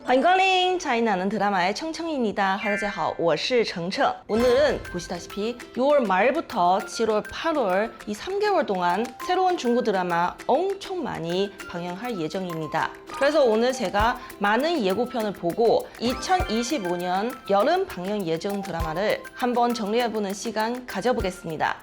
欢迎光临 차이나는 드라마의 청청입니다. 大家好，我是程程. 오늘은 보시다시피 6월 말부터 7월, 8월 이 3개월 동안 새로운 중국 드라마 엄청 많이 방영할 예정입니다. 그래서 오늘 제가 많은 예고편을 보고 2025년 여름 방영 예정 드라마를 한번 정리해보는 시간 가져보겠습니다.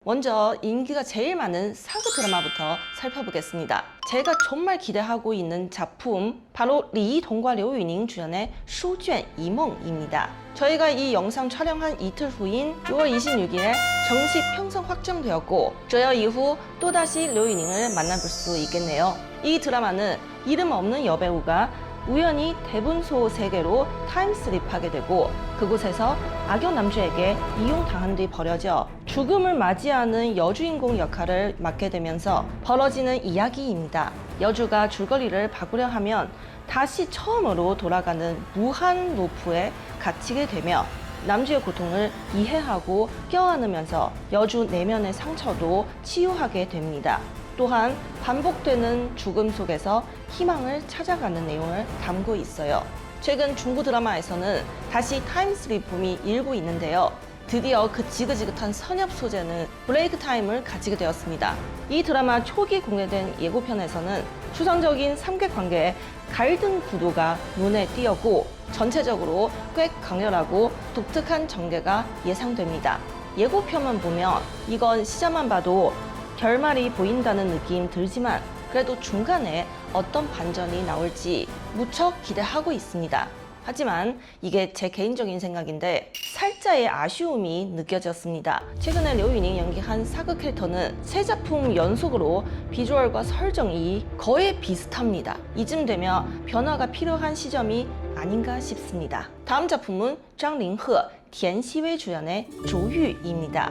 먼저 인기가 제일 많은 사극 드라마부터 살펴보겠습니다. 제가 정말 기대하고 있는 작품 바로 리이동과 류유닝 주연의 슈卷 이몽입니다. 저희가 이 영상 촬영한 이틀 후인 6월 26일에 정식 편성 확정되었고 저녁 이후 또다시 류유닝을 만나볼 수 있겠네요. 이 드라마는 이름 없는 여배우가 우연히 대분소 세계로 타임슬립하게 되고 그곳에서 악역 남주에게 이용당한 뒤 버려져 죽음을 맞이하는 여주인공 역할을 맡게 되면서 벌어지는 이야기입니다. 여주가 줄거리를 바꾸려 하면 다시 처음으로 돌아가는 무한 루프에 갇히게 되며 남주의 고통을 이해하고 껴안으면서 여주 내면의 상처도 치유하게 됩니다. 또한 반복되는 죽음 속에서 희망을 찾아가는 내용을 담고 있어요. 최근 중국 드라마에서는 다시 타임슬립 붐이 일고 있는데요. 드디어 그 지긋지긋한 선엽 소재는 브레이크 타임을 가지게 되었습니다. 이 드라마 초기 공개된 예고편에서는 추상적인 삼각관계의 갈등 구도가 눈에 띄었고 전체적으로 꽤 강렬하고 독특한 전개가 예상됩니다. 예고편만 보면 이건 시작만 봐도 결말이 보인다는 느낌 들지만 그래도 중간에 어떤 반전이 나올지 무척 기대하고 있습니다. 하지만 이게 제 개인적인 생각인데 살짝의 아쉬움이 느껴졌습니다. 최근에 류유닝 연기한 사극 캐릭터는 세 작품 연속으로 비주얼과 설정이 거의 비슷합니다. 이쯤 되면 변화가 필요한 시점이 아닌가 싶습니다. 다음 작품은 장링허, 田曦薇주연의 조유입니다.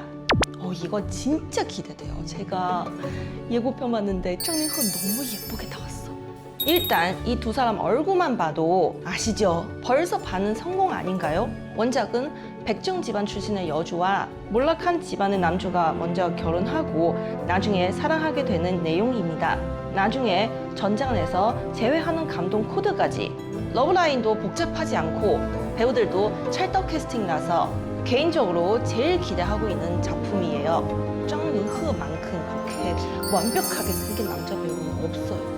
이거 진짜 기대돼요. 제가 예고편 봤는데 장링허 너무 예쁘게 나왔어. 일단 이 두 사람 얼굴만 봐도 아시죠? 벌써 반은 성공 아닌가요? 원작은 백정 집안 출신의 여주와 몰락한 집안의 남주가 먼저 결혼하고 나중에 사랑하게 되는 내용입니다. 나중에 전장에서 제외하는 감동 코드까지 러브라인도 복잡하지 않고 배우들도 찰떡 캐스팅나서 개인적으로 제일 기대하고 있는 작품이에요. 장링허만큼 그렇게 완벽하게 생긴 남자 배우는 없어요.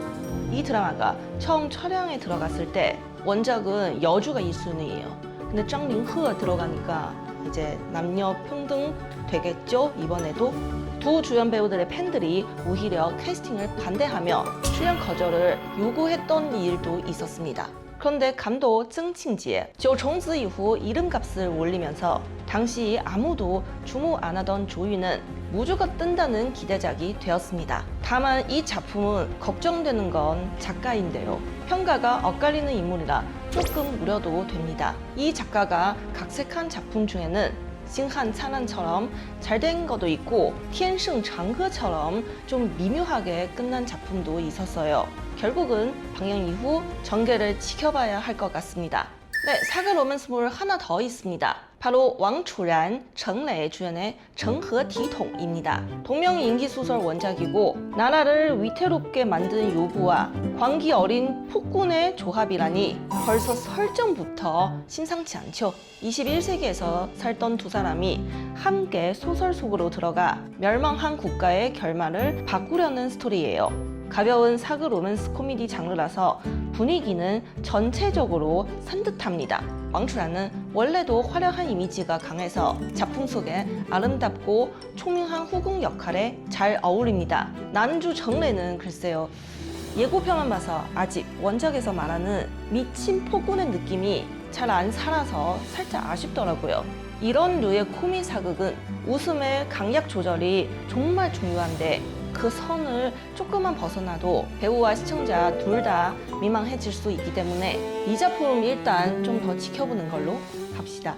이 드라마가 처음 촬영에 들어갔을 때 원작은 여주가 1순위예요. 근데 장링허 들어가니까 이제 남녀 평등 되겠죠? 이번에도 두 주연 배우들의 팬들이 오히려 캐스팅을 반대하며 출연 거절을 요구했던 일도 있었습니다. 그런데 감독曾庆杰 九重子 이후 이름값을 올리면서 당시 아무도 주목 안 하던 조유는 무조건 뜬다는 기대작이 되었습니다. 다만 이 작품은 걱정되는 건 작가인데요. 평가가 엇갈리는 인물이라 조금 우려도 됩니다. 이 작가가 각색한 작품 중에는 싱한 찬란처럼 잘된 것도 있고 텐성 장허처럼 좀 미묘하게 끝난 작품도 있었어요. 결국은 방영 이후 전개를 지켜봐야 할 것 같습니다. 네, 사극 로맨스물 하나 더 있습니다. 바로 왕추란, 정레 주연의 정허티통입니다. 동명 인기소설 원작이고 나라를 위태롭게 만든 요부와 광기 어린 폭군의 조합이라니 벌써 설정부터 심상치 않죠. 21세기에서 살던 두 사람이 함께 소설 속으로 들어가 멸망한 국가의 결말을 바꾸려는 스토리예요. 가벼운 사극 로맨스 코미디 장르라서 분위기는 전체적으로 산뜻합니다. 왕추란은 원래도 화려한 이미지가 강해서 작품 속에 아름답고 총명한 후궁 역할에 잘 어울립니다. 난주 정래는 글쎄요. 예고편만 봐서 아직 원작에서 말하는 미친 폭군의 느낌이 잘 안 살아서 살짝 아쉽더라고요. 이런 류의 코미 사극은 웃음의 강약 조절이 정말 중요한데 그 선을 조금만 벗어나도 배우와 시청자 둘 다 민망해질 수 있기 때문에 이 작품 일단 좀 더 지켜보는 걸로 합시다.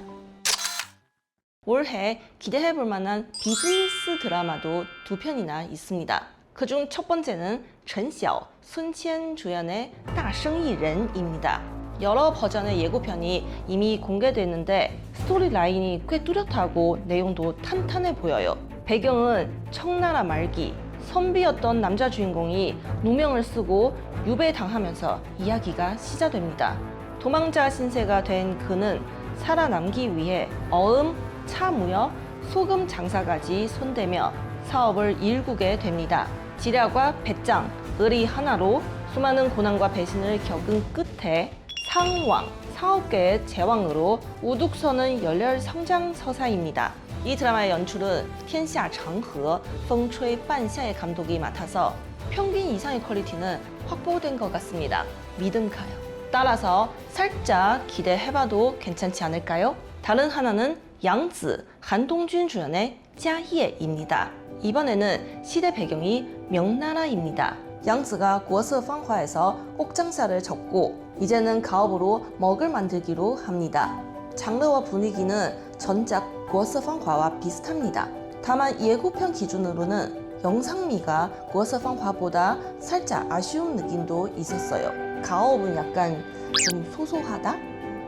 올해 기대해볼 만한 비즈니스 드라마도 두 편이나 있습니다. 그중 첫 번째는陈晓, 손치엔 주연의 大生意人입니다. 여러 버전의 예고편이 이미 공개됐는데 스토리 라인이 꽤 뚜렷하고 내용도 탄탄해 보여요. 배경은 청나라 말기 선비였던 남자 주인공이 누명을 쓰고 유배당하면서 이야기가 시작됩니다. 도망자 신세가 된 그는 살아남기 위해 어음, 차 무역, 소금 장사까지 손대며 사업을 일구게 됩니다. 지략과 배짱, 의리 하나로 수많은 고난과 배신을 겪은 끝에 상왕, 사업계의 제왕으로 우뚝서는 열렬 성장 서사입니다. 이 드라마의 연출은 天下长河, 风吹半夏의 감독이 맡아서 평균 이상의 퀄리티는 확보된 것 같습니다. 믿음 가요. 따라서 살짝 기대해봐도 괜찮지 않을까요? 다른 하나는 양즈, 한동준 주연의 짜예입니다. 이번에는 시대 배경이 명나라입니다. 양즈가 고서방화에서 옥장사를 접고 이제는 가업으로 먹을 만들기로 합니다. 장르와 분위기는 전작 고서방화와 비슷합니다. 다만 예고편 기준으로는 영상미가 고서방화보다 살짝 아쉬운 느낌도 있었어요. 가업은 약간 좀 소소하다?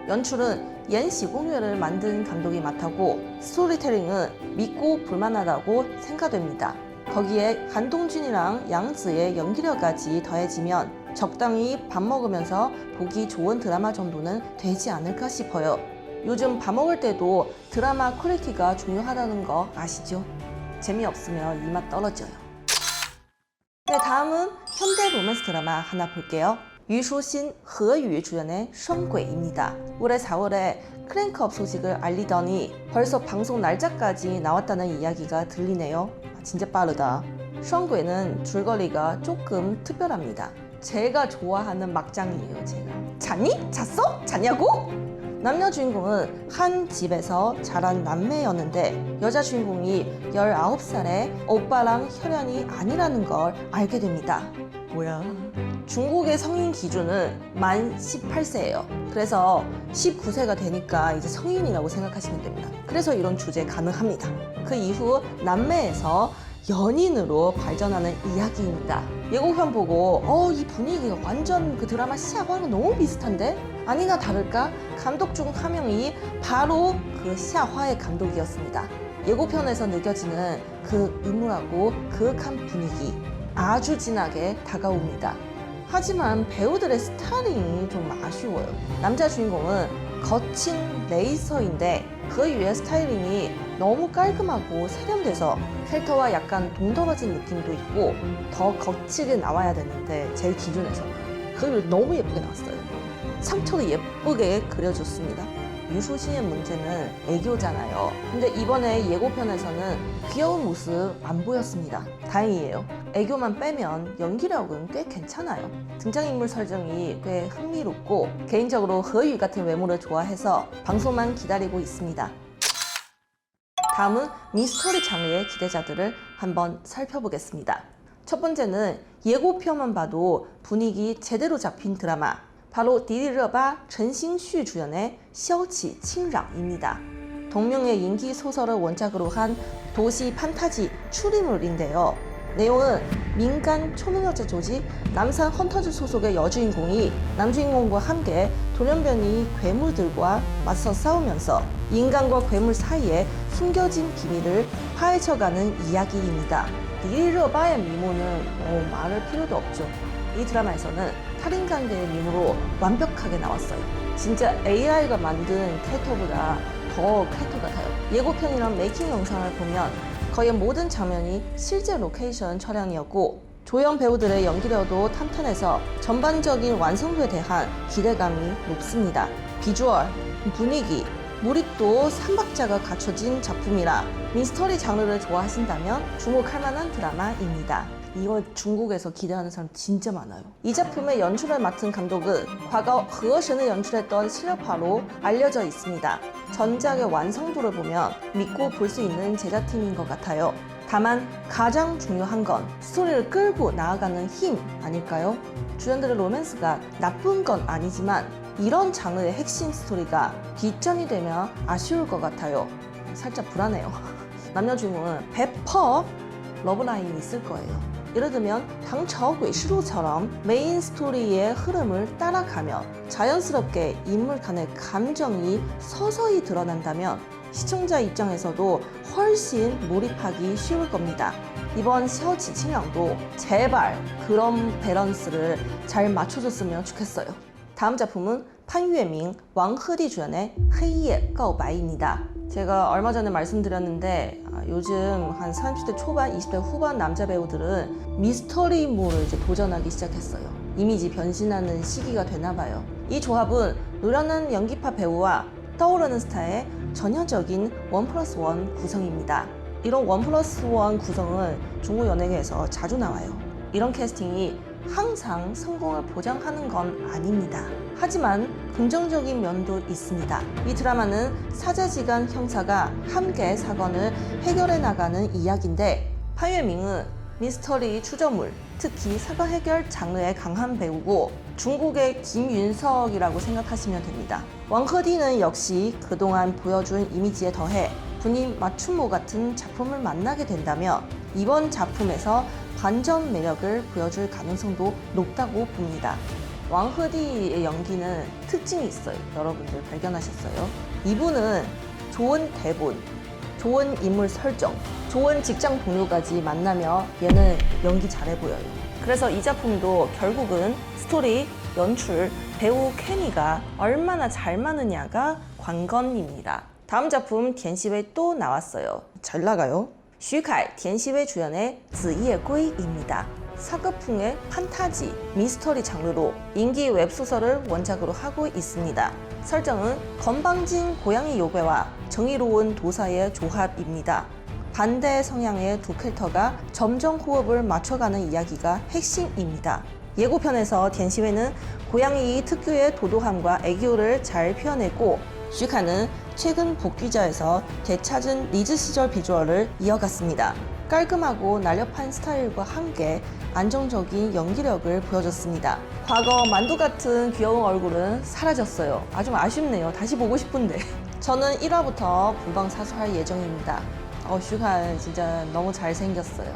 연출은 연시공유를 만든 감독이 맡았고 스토리텔링은 믿고 볼만하다고 생각됩니다. 거기에 한동준이랑 양즈의 연기력까지 더해지면 적당히 밥 먹으면서 보기 좋은 드라마 정도는 되지 않을까 싶어요. 요즘 밥 먹을 때도 드라마 퀄리티가 중요하다는 거 아시죠? 재미없으면 입맛 떨어져요. 네, 다음은 현대 로맨스 드라마 하나 볼게요. 유쇼신, 허유 주연의 双轨입니다. 올해 4월에 크랭크업 소식을 알리더니 벌써 방송 날짜까지 나왔다는 이야기가 들리네요. 진짜 빠르다. 双轨는 줄거리가 조금 특별합니다. 제가 좋아하는 막장이에요, 제가. 잤니? 잤어? 잤냐고? 남녀 주인공은 한 집에서 자란 남매였는데 여자 주인공이 19살에 오빠랑 혈연이 아니라는 걸 알게 됩니다. 뭐야? 중국의 성인 기준은 만 18세예요. 그래서 19세가 되니까 이제 성인이라고 생각하시면 됩니다. 그래서 이런 주제 가능합니다. 그 이후 남매에서 연인으로 발전하는 이야기입니다. 예고편 보고 이 분위기가 완전 그 드라마 시아화랑 너무 비슷한데? 아니나 다를까 감독 중 한 명이 바로 그 시아화의 감독이었습니다. 예고편에서 느껴지는 그 음울하고 그윽한 분위기 아주 진하게 다가옵니다. 하지만 배우들의 스타일링이 좀 아쉬워요. 남자 주인공은 거친 레이서인데 허유의 스타일링이 너무 깔끔하고 세련돼서 캐릭터와 약간 동떨어진 느낌도 있고 더 거칠게 나와야 되는데 제 기준에서는 허유를 너무 예쁘게 나왔어요. 상처도 예쁘게 그려줬습니다. 유쇼신의 문제는 애교잖아요. 근데 이번에 예고편에서는 귀여운 모습 안 보였습니다. 다행이에요. 애교만 빼면 연기력은 꽤 괜찮아요. 등장인물 설정이 꽤 흥미롭고 개인적으로 허유 같은 외모를 좋아해서 방송만 기다리고 있습니다. 다음은 미스터리 장르의 기대자들을 한번 살펴보겠습니다. 첫 번째는 예고편만 봐도 분위기 제대로 잡힌 드라마 바로 디리러바 전싱슈 주연의 消起 칭랑입니다. 동명의 인기 소설을 원작으로 한 도시 판타지 추리물인데요. 내용은 민간 초능력자 조직 남산 헌터즈 소속의 여주인공이 남주인공과 함께 돌연변이 괴물들과 맞서 싸우면서 인간과 괴물 사이에 숨겨진 비밀을 파헤쳐가는 이야기입니다. 디리러바의 미모는 말할 필요도 없죠. 이 드라마에서는 살인관계의 미모로 완벽하게 나왔어요. 진짜 AI가 만든 캐릭터보다 더 캐릭터 같아요. 예고편이랑 메이킹 영상을 보면 거의 모든 장면이 실제 로케이션 촬영이었고 조연 배우들의 연기력도 탄탄해서 전반적인 완성도에 대한 기대감이 높습니다. 비주얼, 분위기, 몰입도 3박자가 갖춰진 작품이라 미스터리 장르를 좋아하신다면 주목할 만한 드라마입니다. 이거 중국에서 기대하는 사람 진짜 많아요. 이 작품의 연출을 맡은 감독은 과거 허선을 연출했던 실력파로 알려져 있습니다. 전작의 완성도를 보면 믿고 볼 수 있는 제작팀인 것 같아요. 다만 가장 중요한 건 스토리를 끌고 나아가는 힘 아닐까요? 주연들의 로맨스가 나쁜 건 아니지만 이런 장르의 핵심 스토리가 뒷전이 되면 아쉬울 것 같아요. 살짝 불안해요. 남녀 주인공은 100% 러브라인이 있을 거예요. 예를 들면 당처괴시로처럼 메인 스토리의 흐름을 따라가며 자연스럽게 인물 간의 감정이 서서히 드러난다면 시청자 입장에서도 훨씬 몰입하기 쉬울 겁니다. 이번 시어 지칭량도 제발 그런 밸런스를 잘 맞춰줬으면 좋겠어요. 다음 작품은 판유에밍, 왕흐디 주연의 헤이의 가오바이입니다. 제가 얼마 전에 말씀드렸는데 요즘 한 30대 초반, 20대 후반 남자 배우들은 미스터리물을 이제 도전하기 시작했어요. 이미지 변신하는 시기가 되나 봐요. 이 조합은 노련한 연기파 배우와 떠오르는 스타의 전형적인 1+1 구성입니다. 이런 1+1 구성은 중국 연예계에서 자주 나와요. 이런 캐스팅이 항상 성공을 보장하는 건 아닙니다. 하지만 긍정적인 면도 있습니다. 이 드라마는 사제지간 형사가 함께 사건을 해결해 나가는 이야기인데 판유에밍은 미스터리 추저물, 특히 사건 해결 장르에 강한 배우고 중국의 김윤석이라고 생각하시면 됩니다. 왕허디는 역시 그동안 보여준 이미지에 더해 군인 맞춤모 같은 작품을 만나게 된다면 이번 작품에서 반전 매력을 보여줄 가능성도 높다고 봅니다. 왕흐디의 연기는 특징이 있어요. 여러분들 발견하셨어요? 이분은 좋은 대본, 좋은 인물 설정, 좋은 직장 동료까지 만나며 얘는 연기 잘해 보여요. 그래서 이 작품도 결국은 스토리, 연출, 배우 케미가 얼마나 잘 맞느냐가 관건입니다. 다음 작품 댄시웨이 또 나왔어요. 잘 나가요. 슈카이, 댄시웨이 주연의 子夜归입니다. 사극풍의 판타지, 미스터리 장르로 인기 웹소설을 원작으로 하고 있습니다. 설정은 건방진 고양이 요괴와 정의로운 도사의 조합입니다. 반대 성향의 두 캐릭터가 점점 호흡을 맞춰가는 이야기가 핵심입니다. 예고편에서 댄시웨이는 고양이 특유의 도도함과 애교를 잘 표현했고 슈카는 최근 복귀자에서 되찾은 리즈 시절 비주얼을 이어갔습니다. 깔끔하고 날렵한 스타일과 함께 안정적인 연기력을 보여줬습니다. 과거 만두 같은 귀여운 얼굴은 사라졌어요. 아주 아쉽네요. 다시 보고 싶은데. 저는 1화부터 본방사수할 예정입니다. 슈카 진짜 너무 잘생겼어요.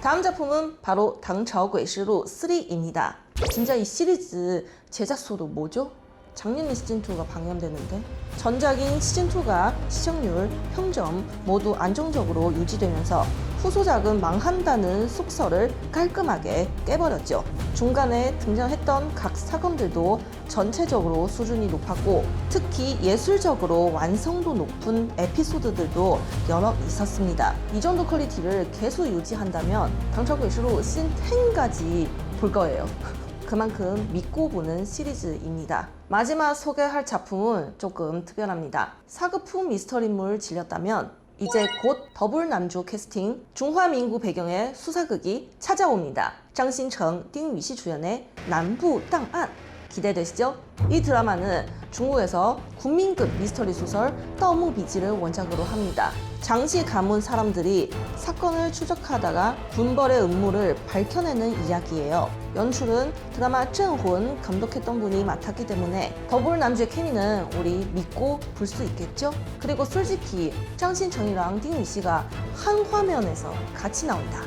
다음 작품은 바로 당차오괴시루 3입니다. 진짜 이 시리즈 제작소도 뭐죠? 작년에 시즌2가 방영되는데 전작인 시즌2가 시청률, 평점 모두 안정적으로 유지되면서 후속작은 망한다는 속설을 깔끔하게 깨버렸죠. 중간에 등장했던 각 사건들도 전체적으로 수준이 높았고 특히 예술적으로 완성도 높은 에피소드들도 여러 있었습니다. 이 정도 퀄리티를 계속 유지한다면 당차오괴시루 시즌10까지 볼 거예요. 그만큼 믿고 보는 시리즈입니다. 마지막 소개할 작품은 조금 특별합니다. 사극풍 미스터리물 질렸다면 이제 곧 더블 남주 캐스팅 중화민국 배경의 수사극이 찾아옵니다. 장신청, 띵위시 주연의 남부档案 기대되시죠? 이 드라마는 중국에서 국민급 미스터리 소설 떠무비지를 원작으로 합니다. 장시 가문 사람들이 사건을 추적하다가 군벌의 음모를 밝혀내는 이야기예요. 연출은 드라마 쩐혼 감독했던 분이 맡았기 때문에 더블 남주의 케미는 우리 믿고 볼 수 있겠죠? 그리고 솔직히 장신청이랑 띵위씨가 한 화면에서 같이 나온다.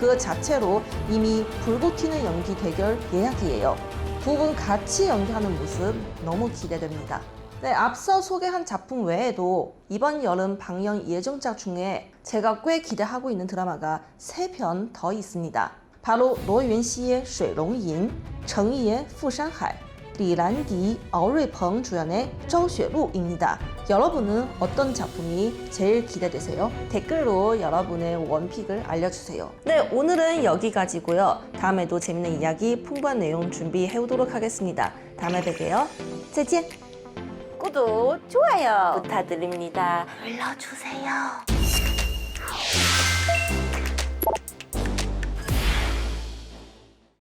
그 자체로 이미 불고 튀는 연기 대결 예약이에요. 두 분 같이 연기하는 모습 너무 기대됩니다. 네, 앞서 소개한 작품 외에도 이번 여름 방영 예정작 중에 제가 꽤 기대하고 있는 드라마가 3편 더 있습니다. 바로 로윤시의 水龙吟, 정이의 富山海, 리란디, 어루이펑 주연의 昭雪路입니다. 여러분은 어떤 작품이 제일 기대되세요? 댓글로 여러분의 원픽을 알려주세요. 네, 오늘은 여기까지고요. 다음에도 재밌는 이야기, 풍부한 내용 준비해 오도록 하겠습니다. 다음에 뵐게요. 再见. 구독, 좋아요 부탁드립니다. 눌러주세요.